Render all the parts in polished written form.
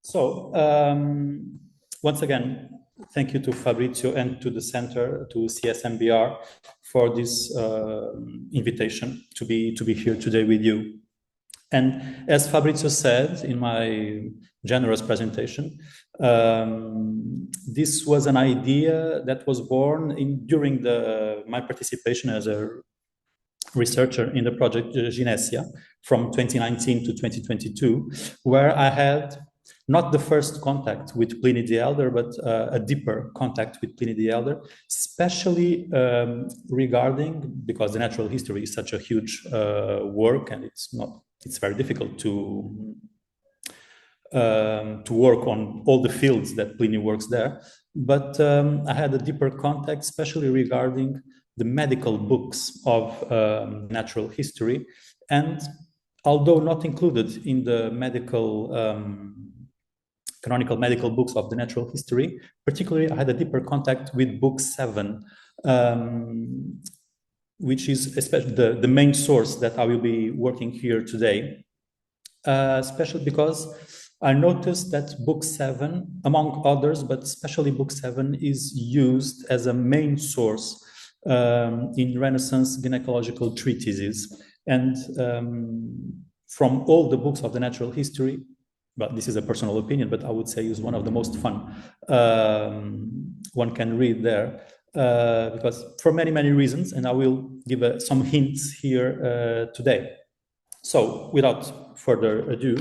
So, once again, thank you to Fabrizio and to the center, to CSMBR, for this invitation to be here today with you. And as Fabrizio said in my generous presentation, this was an idea that was born during my participation as a researcher in the project GYNAECOLOGY from 2019 to 2022, where I had not the first contact with Pliny the Elder, but a deeper contact with Pliny the Elder, especially regarding, because the natural history is such a huge work, and it's very difficult to work on all the fields that Pliny works there. But I had a deeper contact, especially regarding the medical books of natural history. And although not included in the canonical medical books of the natural history, particularly I had a deeper contact with book 7, which is especially the main source that I will be working here today, especially because I noticed that book 7, among others, but especially book 7, is used as a main source in Renaissance gynecological treatises. And from all the books of the natural history, but this is a personal opinion, but I would say is one of the most fun one can read there, because for many, many reasons, and I will give some hints here today. So without further ado,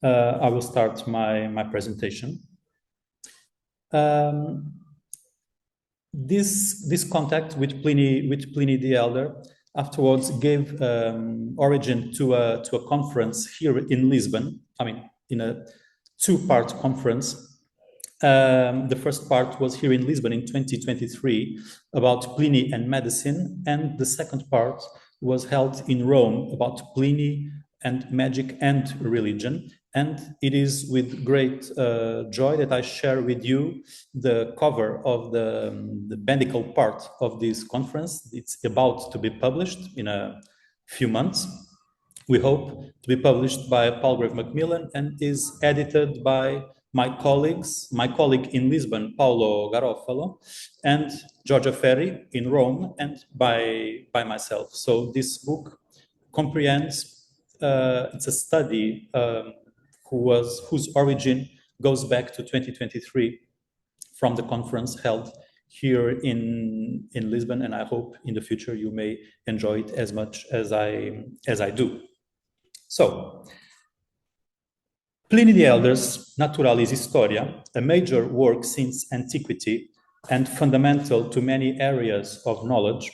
I will start my presentation. This contact with Pliny the Elder afterwards gave origin to a conference here in Lisbon. I mean, in a two-part conference. The first part was here in Lisbon in 2023 about Pliny and medicine, and the second part was held in Rome about Pliny and magic and religion. And it is with great joy that I share with you the cover of the medical part of this conference. It's about to be published in a few months. We hope to be published by Palgrave Macmillan, and is edited by my colleague in Lisbon, Paulo Garofalo, and Giorgia Ferri in Rome, and by myself. So this book comprehends, it's a study whose origin goes back to 2023 from the conference held here in Lisbon, and I hope in the future you may enjoy it as much as I do. So, Pliny the Elder's Naturalis Historia, a major work since antiquity and fundamental to many areas of knowledge,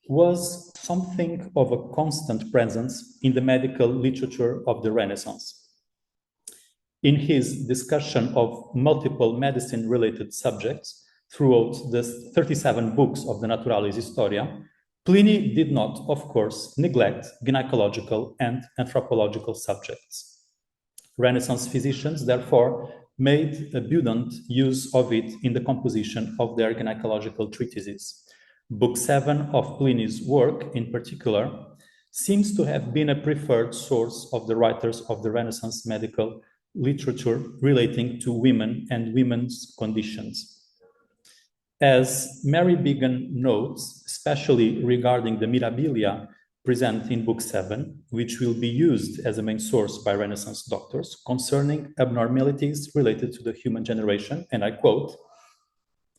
was something of a constant presence in the medical literature of the Renaissance. In his discussion of multiple medicine-related subjects throughout the 37 books of the Naturalis Historia, Pliny did not, of course, neglect gynecological and anthropological subjects. Renaissance physicians, therefore, made abundant use of it in the composition of their gynecological treatises. Book 7 of Pliny's work, in particular, seems to have been a preferred source of the writers of the Renaissance medical literature relating to women and women's conditions. As Mary Bigan notes, especially regarding the mirabilia present in Book 7, which will be used as a main source by Renaissance doctors concerning abnormalities related to the human generation, and I quote,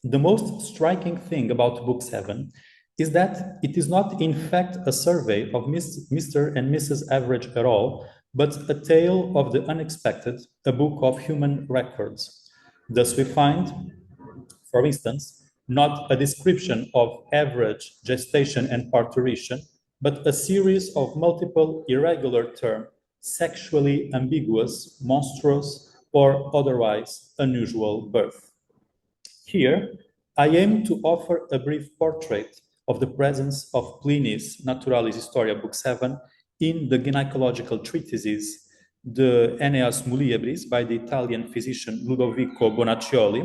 "The most striking thing about Book 7 is that it is not in fact a survey of Mr. and Mrs. Average at all, but a tale of the unexpected, a book of human records. Thus we find, for instance, not a description of average gestation and parturition, but a series of multiple irregular terms, sexually ambiguous, monstrous, or otherwise unusual birth." Here, I aim to offer a brief portrait of the presence of Pliny's Naturalis Historia Book 7 in the gynecological treatises, the Enneas muliebris by the Italian physician Ludovico Bonaccioli,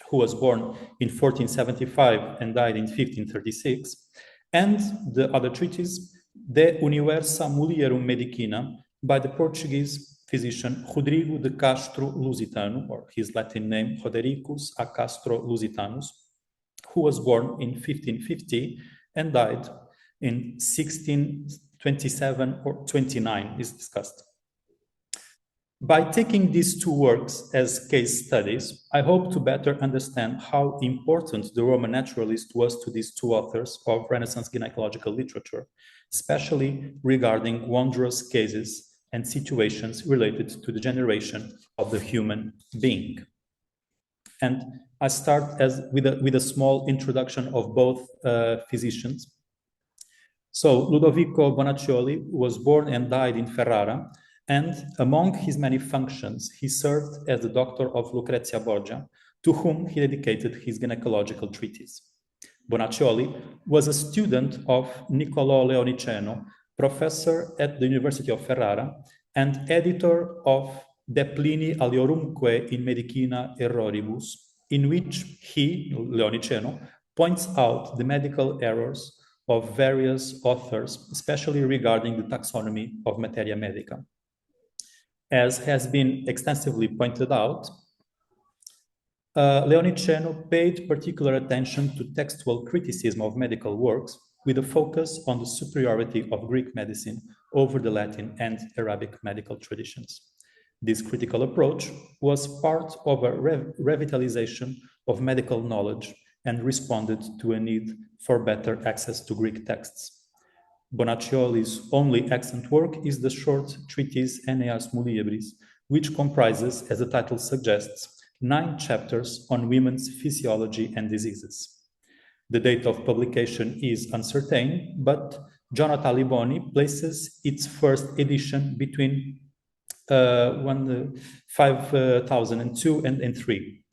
who was born in 1475 and died in 1536, and the other treatise, De uniuersa mulierum medicina, by the Portuguese physician Rodrigo de Castro Lusitano, or his Latin name Rodericus a Castro Lusitanus, who was born in 1550 and died in 1627 or 29, is discussed. By taking these two works as case studies, I hope to better understand how important the Roman naturalist was to these two authors of Renaissance gynecological literature, especially regarding wondrous cases and situations related to the generation of the human being. And I start with a small introduction of both physicians. So Ludovico Bonaccioli was born and died in Ferrara, and among his many functions, he served as the doctor of Lucrezia Borgia, to whom he dedicated his gynecological treatise. Bonaccioli was a student of Niccolò Leoniceno, professor at the University of Ferrara, and editor of De Pliny aliorumque in medicina erroribus, in which he, Leoniceno, points out the medical errors of various authors, especially regarding the taxonomy of materia medica. As has been extensively pointed out, Leoniceno paid particular attention to textual criticism of medical works with a focus on the superiority of Greek medicine over the Latin and Arabic medical traditions. This critical approach was part of a revitalization of medical knowledge and responded to a need for better access to Greek texts. Bonaccioli's only excellent work is the short treatise Enneas muliebris, which comprises, as the title suggests, 9 chapters on women's physiology and diseases. The date of publication is uncertain, but Jonathan Liboni places its first edition between 5002 and 3.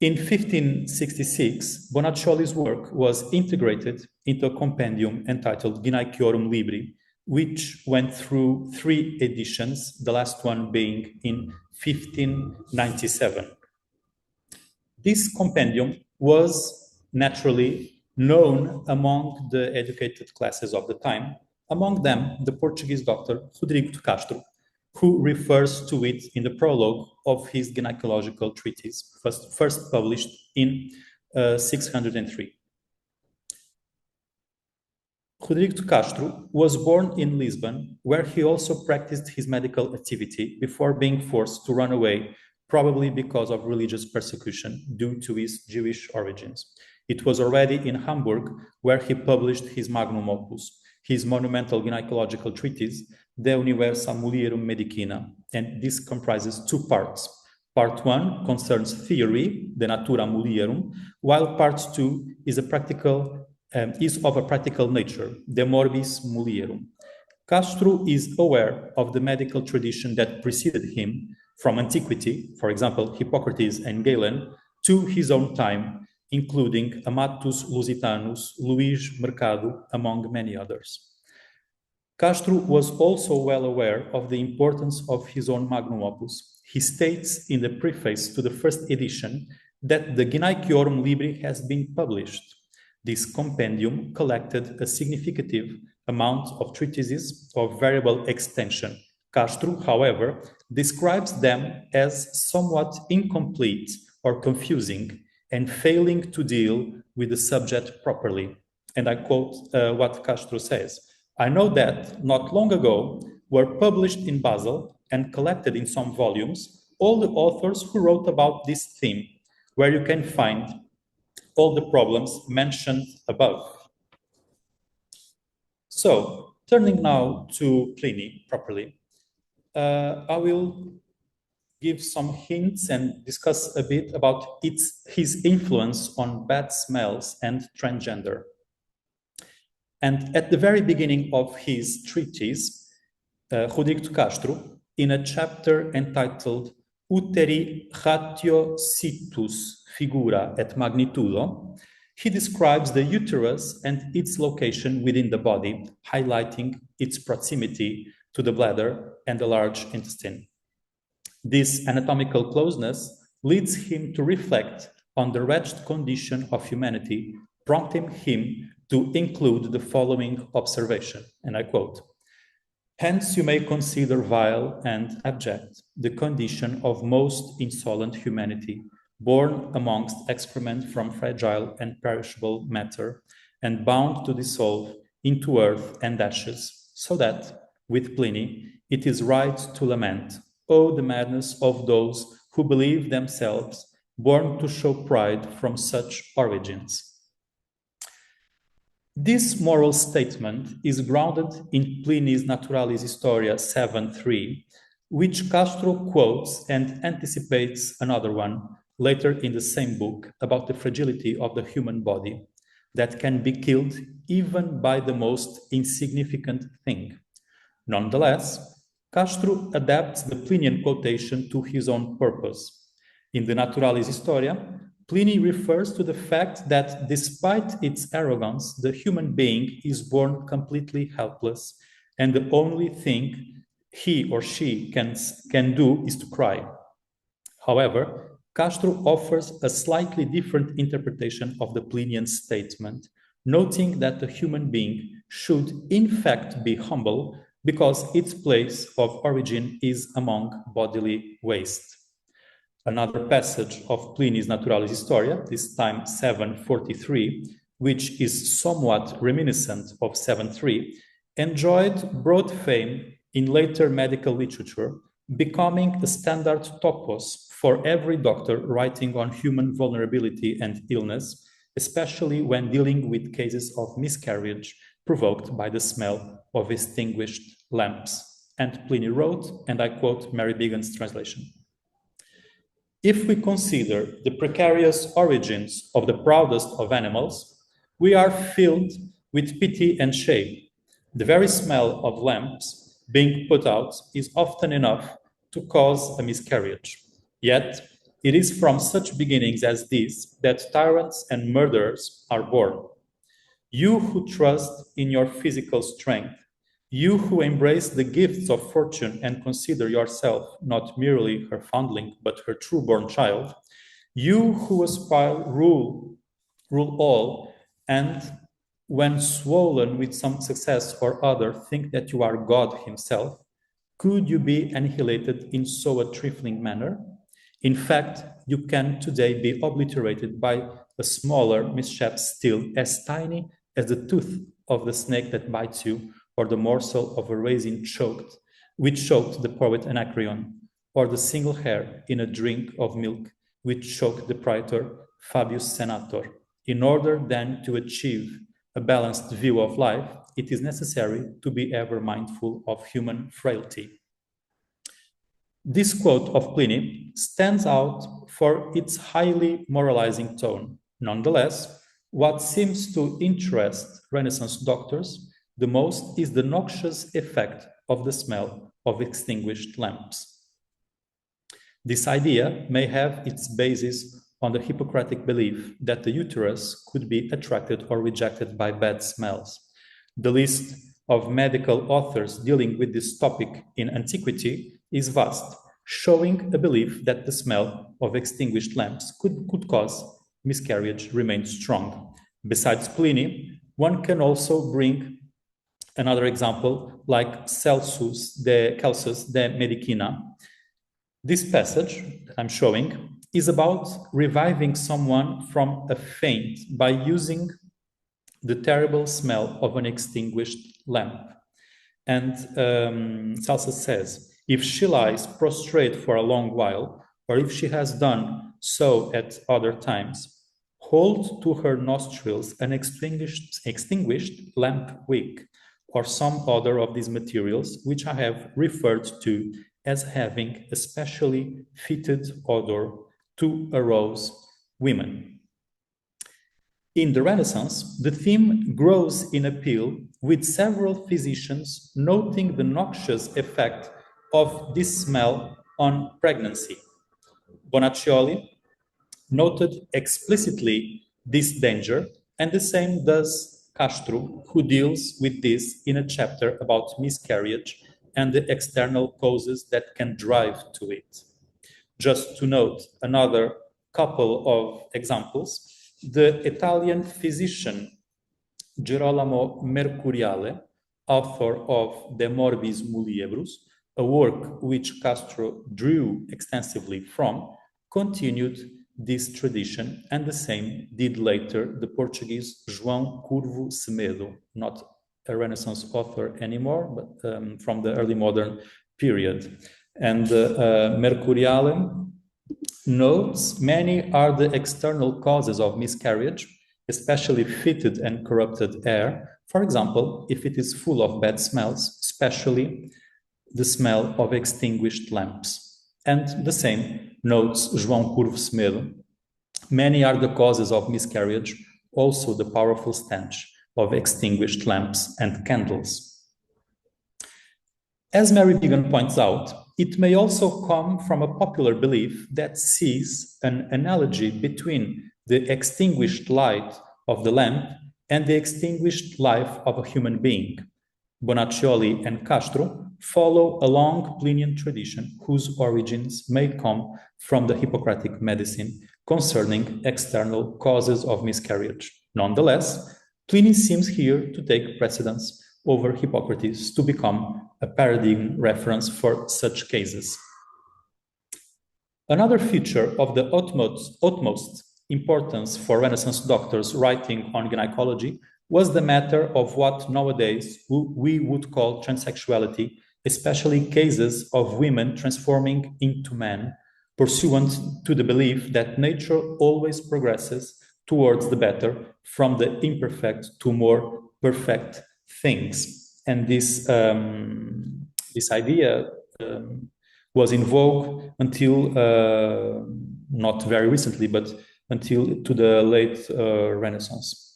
In 1566, Bonaccioli's work was integrated into a compendium entitled Gynaecorum Libri, which went through 3 editions, the last one being in 1597. This compendium was naturally known among the educated classes of the time, among them the Portuguese doctor Rodrigo de Castro, who refers to it in the prologue of his gynecological treatise, first published in 603. Rodrigo de Castro was born in Lisbon, where he also practiced his medical activity before being forced to run away, probably because of religious persecution due to his Jewish origins. It was already in Hamburg where he published his magnum opus, his monumental gynecological treatise, De uniuersa mulierum medicina, and this comprises 2 parts. Part 1 concerns theory, de natura mulierum, while part 2 is of a practical nature, de morbis mulierum. Castro is aware of the medical tradition that preceded him from antiquity, for example, Hippocrates and Galen, to his own time, including Amatus Lusitanus, Luís Mercado, among many others. Castro was also well aware of the importance of his own magnum opus. He states in the preface to the first edition that the Gynaecorum Libri has been published. This compendium collected a significant amount of treatises of variable extension. Castro, however, describes them as somewhat incomplete or confusing and failing to deal with the subject properly. And I quote what Castro says. I know that not long ago were published in Basel and collected in some volumes all the authors who wrote about this theme, where you can find all the problems mentioned above. So, turning now to Pliny properly, I will give some hints and discuss a bit about his influence on bad smells and transgender. And at the very beginning of his treatise, Rodrigo de Castro, in a chapter entitled Uteri ratio situs figura et magnitudo, he describes the uterus and its location within the body, highlighting its proximity to the bladder and the large intestine. This anatomical closeness leads him to reflect on the wretched condition of humanity, prompting him to include the following observation, and I quote, Hence you may consider vile and abject the condition of most insolent humanity, born amongst excrement from fragile and perishable matter, and bound to dissolve into earth and ashes, so that, with Pliny, it is right to lament, oh, the madness of those who believe themselves born to show pride from such origins. This moral statement is grounded in Pliny's Naturalis Historia 7:3, which Castro quotes and anticipates another one later in the same book about the fragility of the human body that can be killed even by the most insignificant thing. Nonetheless, Castro adapts the Plinian quotation to his own purpose. In the Naturalis Historia, Pliny refers to the fact that despite its arrogance, the human being is born completely helpless, and the only thing he or she can do is to cry. However, Castro offers a slightly different interpretation of the Plinian statement, noting that the human being should in fact be humble because its place of origin is among bodily waste. Another passage of Pliny's Naturalis Historia, this time 7:43, which is somewhat reminiscent of 7:3, enjoyed broad fame in later medical literature, becoming a standard topos for every doctor writing on human vulnerability and illness, especially when dealing with cases of miscarriage provoked by the smell of extinguished lamps. And Pliny wrote, and I quote Mary Bigan's translation, "If we consider the precarious origins of the proudest of animals, we are filled with pity and shame. The very smell of lamps being put out is often enough to cause a miscarriage. Yet, it is from such beginnings as these that tyrants and murderers are born. You who trust in your physical strength, you who embrace the gifts of fortune and consider yourself not merely her foundling, but her true-born child, you who aspire rule all, and when swollen with some success or other, think that you are God himself, could you be annihilated in so a trifling manner? In fact, you can today be obliterated by a smaller mishap still as tiny as the tooth of the snake that bites you, or the morsel of a raisin which choked the poet Anacreon, or the single hair in a drink of milk which choked the praetor Fabius Senator. In order then to achieve a balanced view of life, it is necessary to be ever mindful of human frailty." This quote of Pliny stands out for its highly moralizing tone. Nonetheless, what seems to interest Renaissance doctors the most is the noxious effect of the smell of extinguished lamps. This idea may have its basis on the Hippocratic belief that the uterus could be attracted or rejected by bad smells. The list of medical authors dealing with this topic in antiquity is vast, showing a belief that the smell of extinguished lamps could cause miscarriage remained strong. Besides Pliny, one can also bring another example like Celsus de Medicina. This passage I'm showing is about reviving someone from a faint by using the terrible smell of an extinguished lamp. And Celsus says, if she lies prostrate for a long while, or if she has done so at other times, hold to her nostrils an extinguished lamp wick, or some other of these materials, which I have referred to as having a specially fitted odor to arouse women. In the Renaissance, the theme grows in appeal, with several physicians noting the noxious effect of this smell on pregnancy. Bonaccioli noted explicitly this danger, and the same does Castro, who deals with this in a chapter about miscarriage and the external causes that can drive to it. Just to note another couple of examples, the Italian physician Girolamo Mercuriale author of De Morbis Muliebrus, a work which Castro drew extensively from, continued this tradition, and the same did later the Portuguese João Curvo Semedo, not a Renaissance author anymore, but from the early modern period. And Mercuriale notes, many are the external causes of miscarriage, especially fetid and corrupted air. For example, if it is full of bad smells, especially the smell of extinguished lamps. And the same notes João Curvo Semedo. Many are the causes of miscarriage, also the powerful stench of extinguished lamps and candles. As Mary Began points out, it may also come from a popular belief that sees an analogy between the extinguished light of the lamp and the extinguished life of a human being. Bonaccioli and Castro follow a long Plinian tradition whose origins may come from the Hippocratic medicine concerning external causes of miscarriage. Nonetheless, Pliny seems here to take precedence over Hippocrates to become a paradigm reference for such cases. Another feature of the utmost importance for Renaissance doctors writing on gynecology was the matter of what nowadays we would call transsexuality, especially cases of women transforming into men, pursuant to the belief that nature always progresses towards the better, from the imperfect to more perfect things. And this idea was in vogue until, not very recently, but until to the late Renaissance.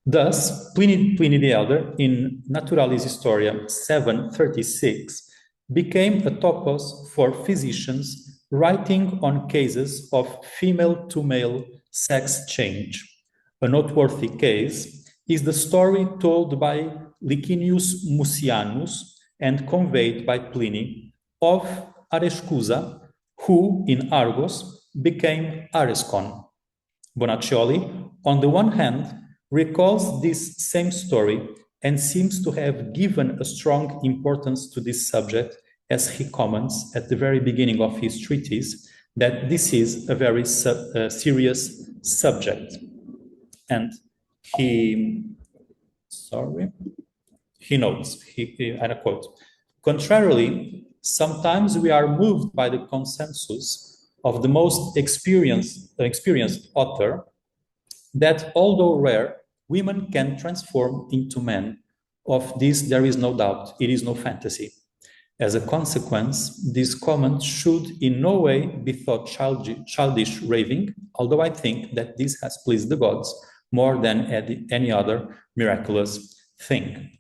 Thus, Pliny the Elder, in Naturalis Historia 736, became a topos for physicians writing on cases of female-to-male sex change. A noteworthy case is the story told by Licinius Mucianus and conveyed by Pliny of Arescusa, who in Argos became Arescon. Bonaccioli, on the one hand, recalls this same story and seems to have given a strong importance to this subject, as he comments at the very beginning of his treatise that this is a very serious subject. And he notes, and I quote, "Contrarily, sometimes we are moved by the consensus of the most experienced author that although rare, women can transform into men. Of this there is no doubt, it is no fantasy. As a consequence, this comment should in no way be thought childish raving, although I think that this has pleased the gods more than any other miraculous thing."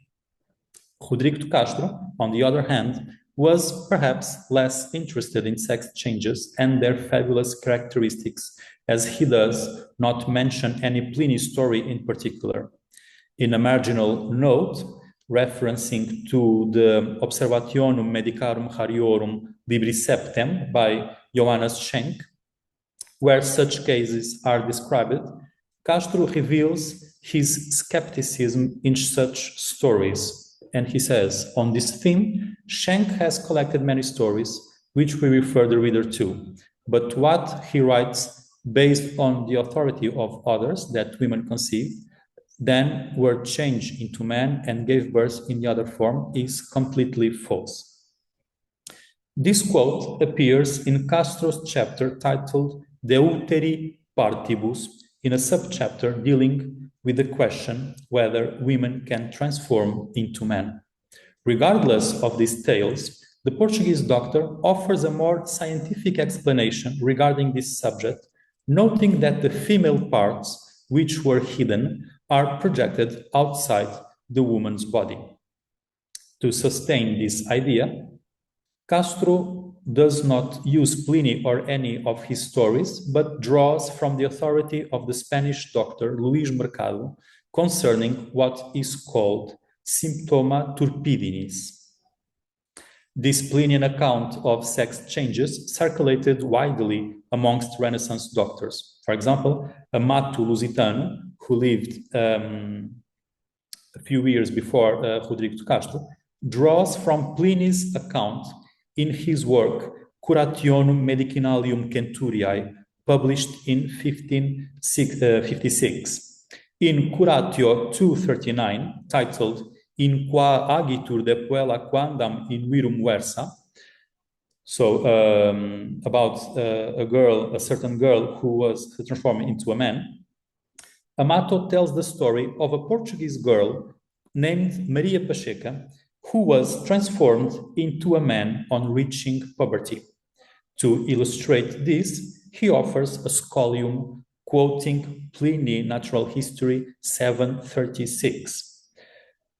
Rodrigo de Castro, on the other hand, was perhaps less interested in sex changes and their fabulous characteristics, as he does not mention any Pliny story in particular. In a marginal note, referencing to the Observationum Medicarum Hariorum Libris Septem by Johannes Schenk, where such cases are described, Castro reveals his skepticism in such stories. And he says, on this theme, Schenk has collected many stories, which we refer the reader to. But what he writes, based on the authority of others that women conceived, then were changed into men and gave birth in the other form, is completely false. This quote appears in Castro's chapter titled De Uteri Partibus, in a subchapter dealing with the question whether women can transform into men. Regardless of these tales, the Portuguese doctor offers a more scientific explanation regarding this subject, noting that the female parts which were hidden are projected outside the woman's body. To sustain this idea, Castro does not use Pliny or any of his stories, but draws from the authority of the Spanish doctor Luis Mercado concerning what is called symptoma turpidinis. This Plinian account of sex changes circulated widely amongst Renaissance doctors. For example, Amato Lusitano, who lived a few years before Rodrigo de Castro, draws from Pliny's account in his work Curationum Medicinalium Centuriae, published in 1556. In Curatio 239, titled In qua agitur de puella quandam in virum versa, so about a certain girl who was transformed into a man, Amato tells the story of a Portuguese girl named Maria Pacheca, who was transformed into a man on reaching puberty. To illustrate this, he offers a scholium quoting Pliny Natural History 736.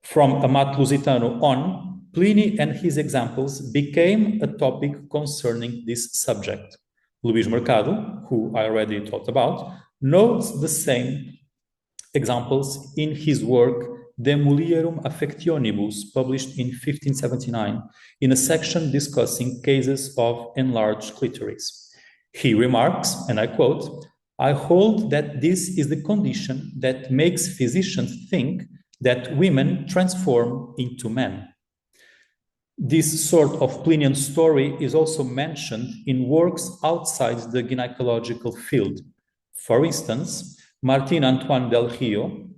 From Amato Lusitano on, Pliny and his examples became a topic concerning this subject. Luís Mercado, who I already talked about, notes the same examples in his work De mulierum affectionibus, published in 1579, in a section discussing cases of enlarged clitoris. He remarks, and I quote, "I hold that this is the condition that makes physicians think that women transform into men." This sort of Plinian story is also mentioned in works outside the gynecological field. For instance, Martin Antoine Del Rio,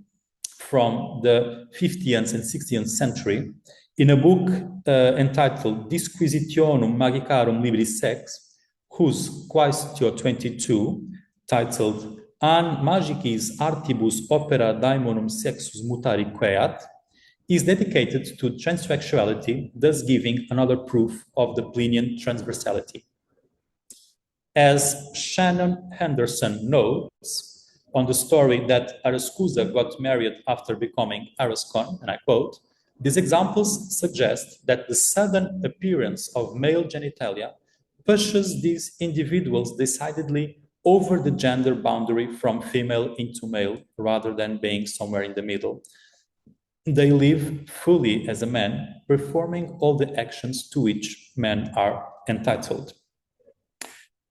from the 15th and 16th century, in a book entitled Disquisitionum Magicarum Libris Sex, whose Quaestio 22, titled An Magicis Artibus Opera Daemonum Sexus Mutari Queat, is dedicated to transsexuality, thus giving another proof of the Plinian transversality. As Shannon Henderson notes on the story that Arascusa got married after becoming Arascon, and I quote, "These examples suggest that the sudden appearance of male genitalia pushes these individuals decidedly over the gender boundary from female into male, rather than being somewhere in the middle. They live fully as a man, performing all the actions to which men are entitled."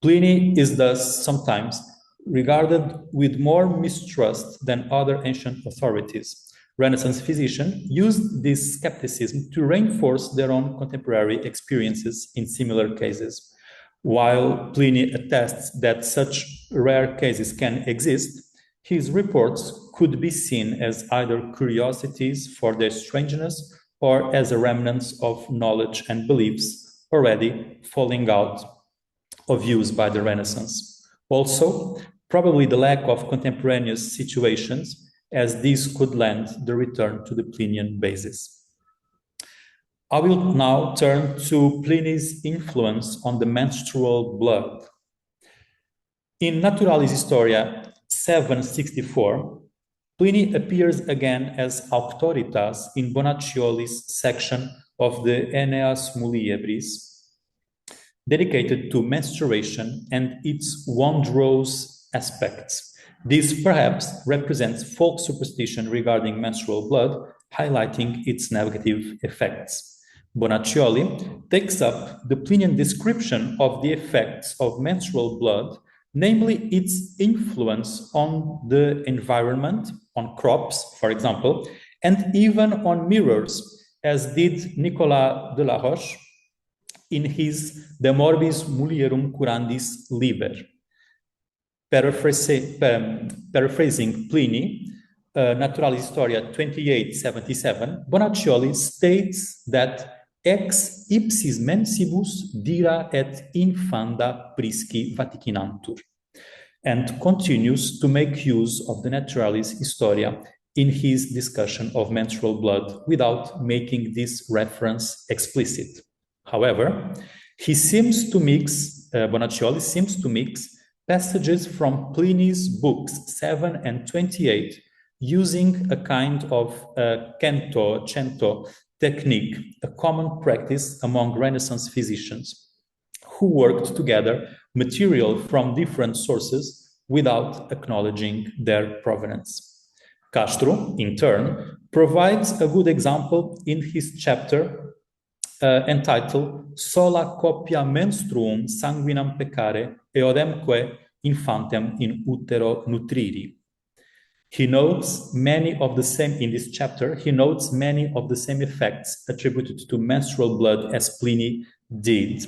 Pliny is thus sometimes regarded with more mistrust than other ancient authorities. Renaissance physicians used this skepticism to reinforce their own contemporary experiences in similar cases. While Pliny attests that such rare cases can exist, his reports could be seen as either curiosities for their strangeness or as a remnant of knowledge and beliefs already falling out of use by the Renaissance. Also, probably the lack of contemporaneous situations, as these could lend the return to the Plinian basis. I will now turn to Pliny's influence on the menstrual blood. In Naturalis Historia 764, Pliny appears again as auctoritas in Bonaccioli's section of the Enneas muliebris, dedicated to menstruation and its wondrous aspects. This perhaps represents folk superstition regarding menstrual blood, highlighting its negative effects. Bonaccioli takes up the Plinian description of the effects of menstrual blood, namely its influence on the environment, on crops, for example, and even on mirrors, as did Nicolas de la Roche in his De Morbis Mulierum Curandis Liber. Paraphrasing Pliny, Naturalis Historia 2877, Bonaccioli states that ex ipsis mensibus dira et infanda prisci vaticinantur, and continues to make use of the Naturalis Historia in his discussion of menstrual blood without making this reference explicit. However, Bonaccioli seems to mix passages from Pliny's books 7 and 28, using a kind of cento technique, a common practice among Renaissance physicians who worked together material from different sources without acknowledging their provenance. Castro, in turn, provides a good example in his chapter entitled Sola coppia menstruum sanguinam peccare eodemque infantem in utero nutriri. He notes many of the same, in this chapter, he notes many of the same effects attributed to menstrual blood as Pliny did,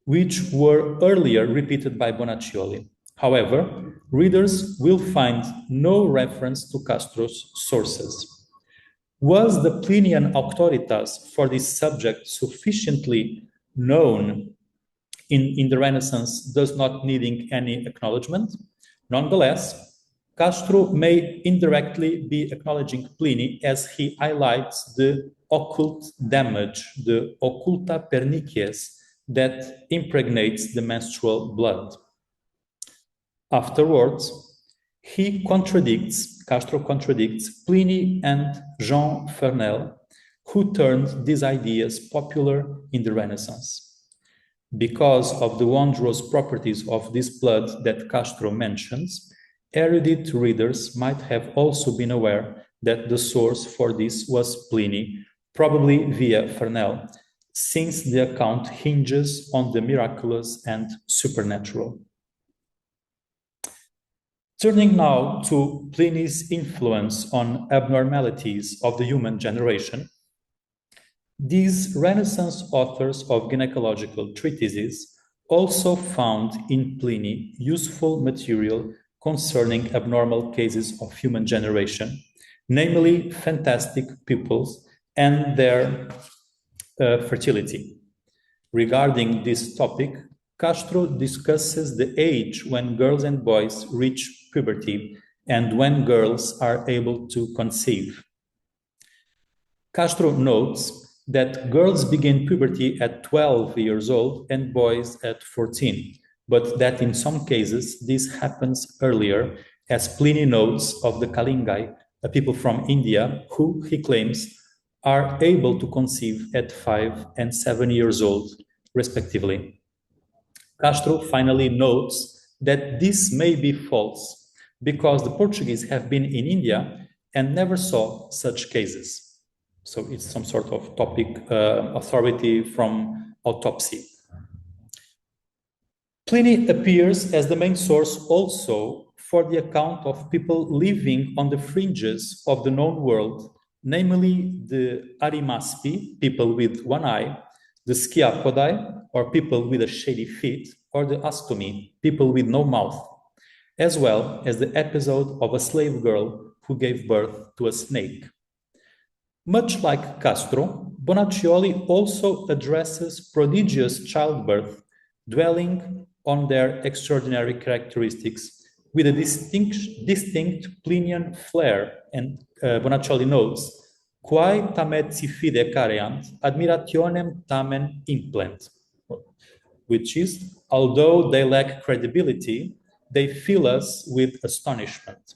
which were earlier repeated by Bonaccioli. However, readers will find no reference to Castro's sources. Was the Plinian auctoritas for this subject sufficiently known in the Renaissance, thus not needing any acknowledgement? Nonetheless, Castro may indirectly be acknowledging Pliny as he highlights the occult damage, the occulta pernicies, that impregnates the menstrual blood. Afterwards, Castro contradicts Pliny and Jean Fernel, who turned these ideas popular in the Renaissance. Because of the wondrous properties of this blood that Castro mentions, erudite readers might have also been aware that the source for this was Pliny, probably via Fernel, since the account hinges on the miraculous and supernatural. Turning now to Pliny's influence on abnormalities of the human generation, these Renaissance authors of gynecological treatises also found in Pliny useful material concerning abnormal cases of human generation, namely fantastic pupils and their fertility. Regarding this topic, Castro discusses the age when girls and boys reach puberty and when girls are able to conceive. Castro notes that girls begin puberty at 12 years old and boys at 14, but that in some cases this happens earlier, as Pliny notes of the Kalingai, a people from India who, he claims, are able to conceive at 5 and 7 years old, respectively. Castro finally notes that this may be false because the Portuguese have been in India and never saw such cases. So it's some sort of topic authority from autopsy. Pliny appears as the main source also for the account of people living on the fringes of the known world, namely the Arimaspi, people with one eye, the Sciapodai, or people with a shady feet, or the Astomi, people with no mouth, as well as the episode of a slave girl who gave birth to a snake. Much like Castro, Bonaccioli also addresses prodigious childbirth, dwelling on their extraordinary characteristics with a distinct Plinian flair, and Bonaccioli notes, quae tamet si fide careant, admirationem tamen implent, which is, although they lack credibility, they fill us with astonishment.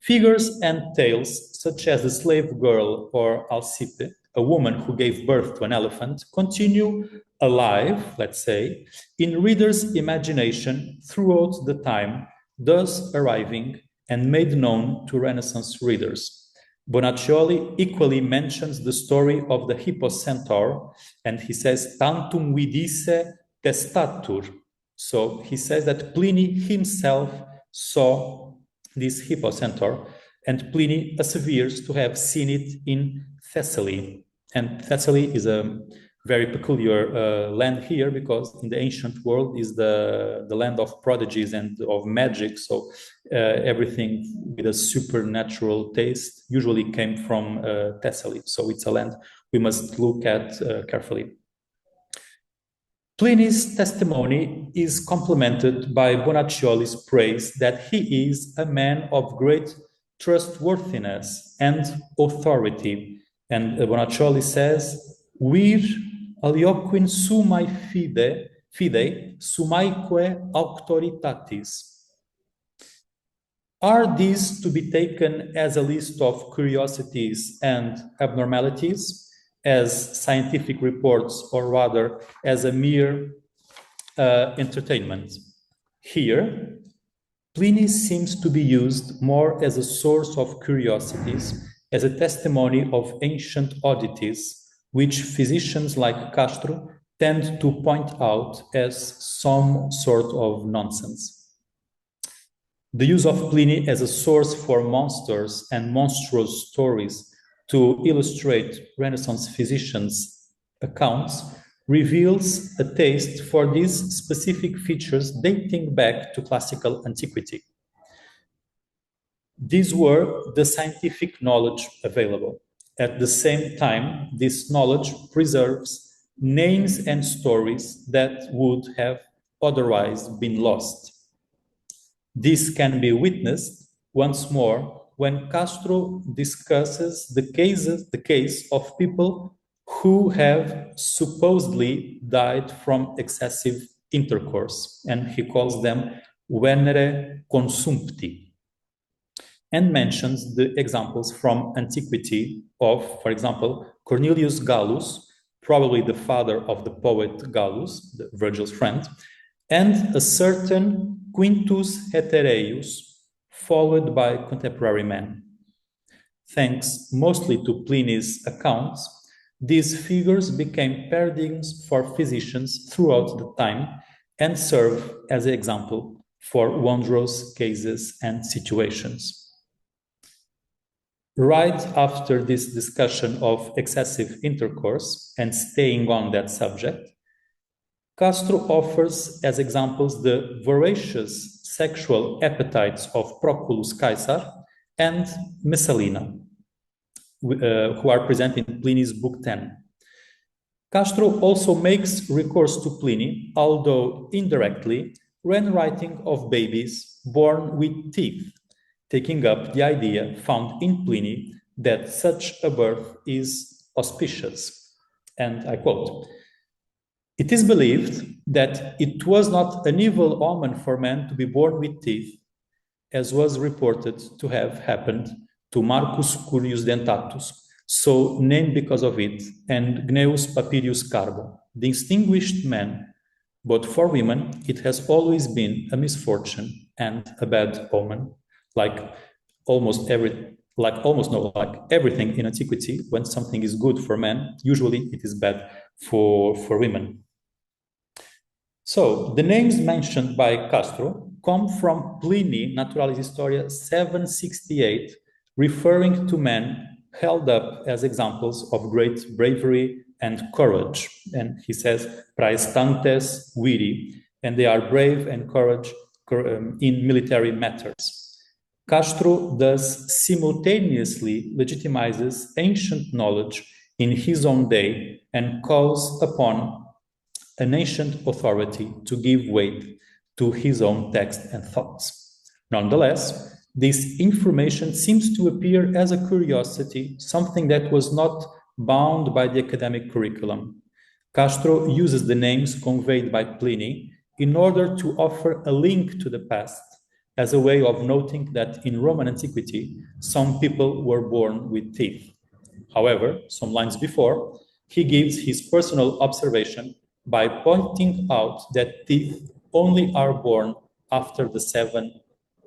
Figures and tales, such as the slave girl or Alcippe, a woman who gave birth to an elephant, continue alive, let's say, in readers' imagination throughout the time, thus arriving and made known to Renaissance readers. Bonaccioli equally mentions the story of the hippocentaur, and he says, tantum vidice testatur. So he says that Pliny himself saw this hippocentaur, and Pliny perseveres to have seen it in Thessaly. And Thessaly is a very peculiar land here because in the ancient world is the land of prodigies and of magic. So everything with a supernatural taste usually came from Thessaly. So it's a land we must look at carefully. Pliny's testimony is complemented by Bonaccioli's praise that he is a man of great trustworthiness and authority. And Bonaccioli says, vir alioquin sumae fidei sumaique auctoritatis. Are these to be taken as a list of curiosities and abnormalities, as scientific reports, or rather as a mere entertainment? Here, Pliny seems to be used more as a source of curiosities, as a testimony of ancient oddities, which physicians like Castro tend to point out as some sort of nonsense. The use of Pliny as a source for monsters and monstrous stories to illustrate Renaissance physicians' accounts reveals a taste for these specific features dating back to classical antiquity. These were the scientific knowledge available. At the same time, this knowledge preserves names and stories that would have otherwise been lost. This can be witnessed once more when Castro discusses the case of people who have supposedly died from excessive intercourse, and he calls them venere consumpti, and mentions the examples from antiquity of, for example, Cornelius Gallus, probably the father of the poet Gallus, Virgil's friend, and a certain Quintus Hetereus, followed by contemporary men. Thanks mostly to Pliny's accounts, these figures became paradigms for physicians throughout the time and serve as an example for wondrous cases and situations. Right after this discussion of excessive intercourse and staying on that subject, Castro offers as examples the voracious sexual appetites of Proculus Caesar and Messalina, who are present in Pliny's Book 10. Castro also makes recourse to Pliny, although indirectly, when writing of babies born with teeth, taking up the idea found in Pliny that such a birth is auspicious. And I quote, "It is believed that it was not an evil omen for man to be born with teeth, as was reported to have happened to Marcus Curius Dentatus, so named because of it, and Gnaeus Papirius Carbo, the distinguished man, but for women it has always been a misfortune and a bad omen." Like everything in antiquity, when something is good for men, usually it is bad for women. So the names mentioned by Castro come from Pliny, Naturalis Historia 768, referring to men held up as examples of great bravery and courage. And he says, praestantes viri, and they are brave and courage in military matters. Castro thus simultaneously legitimizes ancient knowledge in his own day and calls upon an ancient authority to give weight to his own text and thoughts. Nonetheless, this information seems to appear as a curiosity, something that was not bound by the academic curriculum. Castro uses the names conveyed by Pliny in order to offer a link to the past, as a way of noting that in Roman antiquity, some people were born with teeth. However, some lines before, he gives his personal observation by pointing out that teeth only are born after the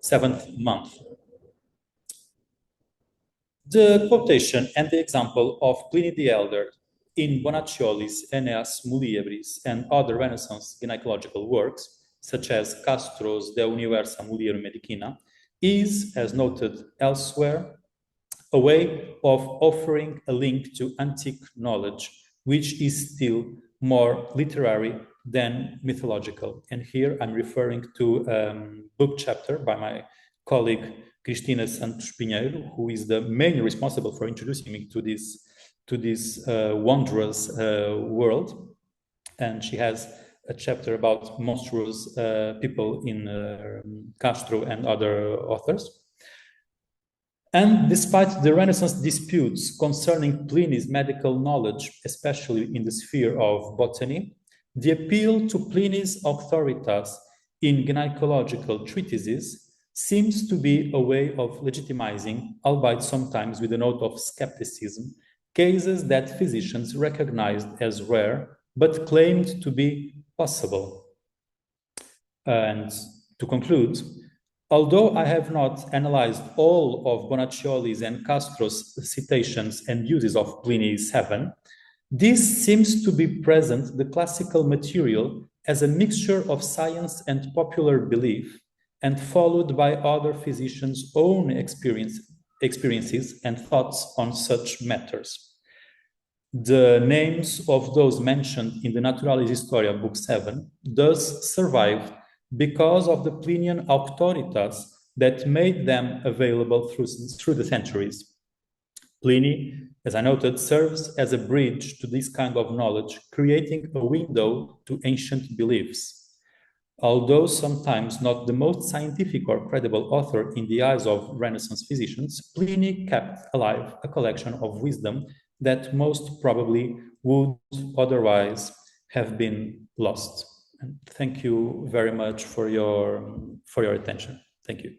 seventh month. The quotation and the example of Pliny the Elder in Bonaccioli's Enneas, Muliebris, and other Renaissance gynecological works, such as Castro's De uniuersa mulierum medicina, is, as noted elsewhere, a way of offering a link to antique knowledge, which is still more literary than mythological. And here I'm referring to a book chapter by my colleague Cristina Santos Pinheiro, who is the main responsible for introducing me to this wondrous world. And she has a chapter about monstrous people in Castro and other authors. And despite the Renaissance disputes concerning Pliny's medical knowledge, especially in the sphere of botany, the appeal to Pliny's authoritas in gynecological treatises seems to be a way of legitimizing, albeit sometimes with a note of skepticism, cases that physicians recognized as rare but claimed to be possible. And to conclude, although I have not analyzed all of Bonaccioli's and Castro's citations and uses of Pliny 7, this seems to be present the classical material as a mixture of science and popular belief, and followed by other physicians' own experiences and thoughts on such matters. The names of those mentioned in the Naturalis Historia, Book 7, thus survive because of the Plinian auctoritas that made them available through the centuries. Pliny, as I noted, serves as a bridge to this kind of knowledge, creating a window to ancient beliefs. Although sometimes not the most scientific or credible author in the eyes of Renaissance physicians, Pliny kept alive a collection of wisdom that most probably would otherwise have been lost. And thank you very much for your attention. Thank you.